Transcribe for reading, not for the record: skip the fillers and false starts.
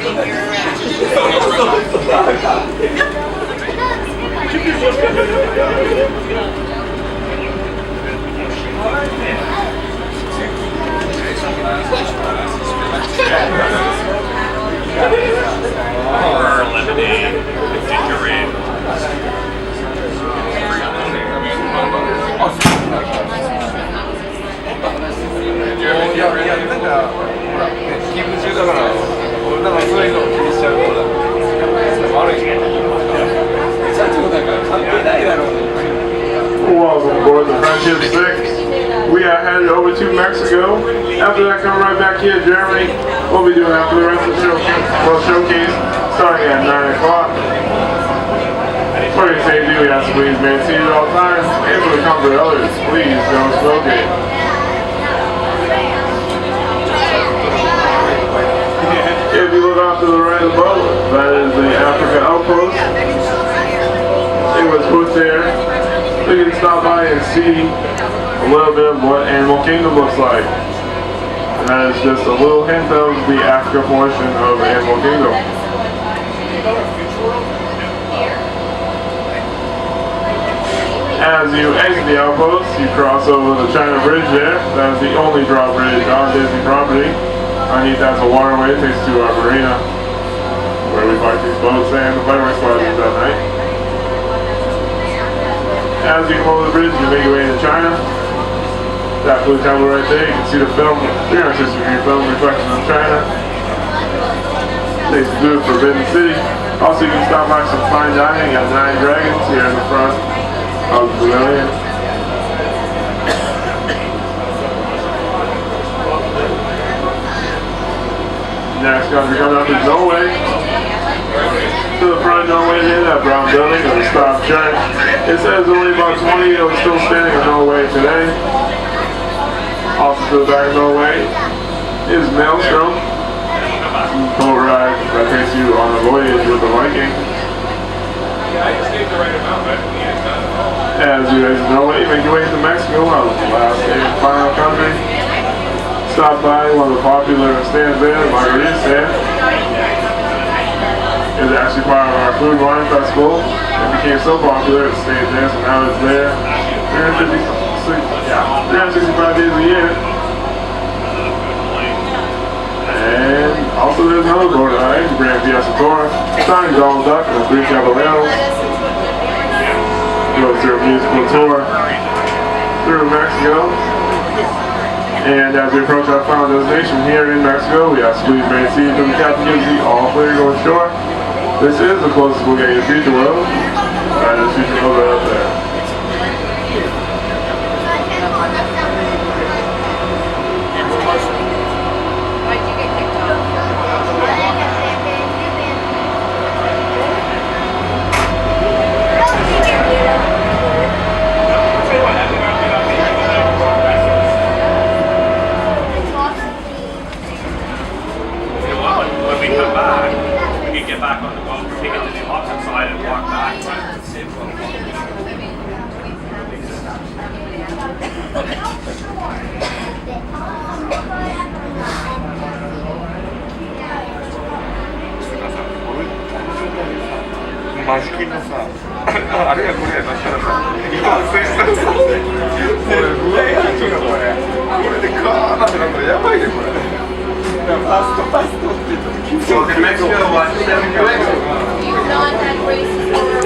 Or lemonade, ginger ale. Welcome aboard the Friendship 6. We are headed over to Mexico. After that, come right back here, Germany. We'll be doing after the rest of the showcase starting at 9 o'clock. For your safety, we ask please remain seated at all times and for the comfort of others, please don't smoke it. If you look off to the right of the boat, that is the Africa Outpost. It was put there. We can stop by and see a little bit of what Animal Kingdom looks like. And that is just a little hint of the Africa portion of Animal Kingdom. As you exit the outpost, you cross over the China Bridge there. That is the only drawbridge on Disney property. Underneath that's a waterway that takes to our marina, where we park these boats and the fireworks parties that night. As you come over the bridge, you make your way into China. That blue tablet right there, you can see the film, 360-degree film reflection of China. Takes you to Forbidden City. Also, you can stop by some fine dining at Nine Dragons here in the front of the pavilion. Next, as we come down to Norway. To the front of Norway here, that brown building of the Stop Church. It says only about 20 of them still standing in Norway today. Also to the back of Norway is Maelstrom, a boat ride that takes you on a voyage with the Viking. As you exit Norway, make your way to Mexico, our last and final country. Stop by one of the popular stands there, the Margarita stand. It was actually part of our food wine festival. It became so popular it stayed there, so now it's there 365 days a year. And also there's another boat ride, the Grand Fiesta Tour, starring Donald Duck and the Three Caballeros. Goes through a musical tour through Mexico. And as we approach our final destination here in Mexico, we ask please remain seated until the captain gives you all clear to go ashore. This is the closest we'll get you to Future World. That is Future World right up there. Back on the boat, take it to the opposite side and walk back. Mexico, watch 7 You've not had races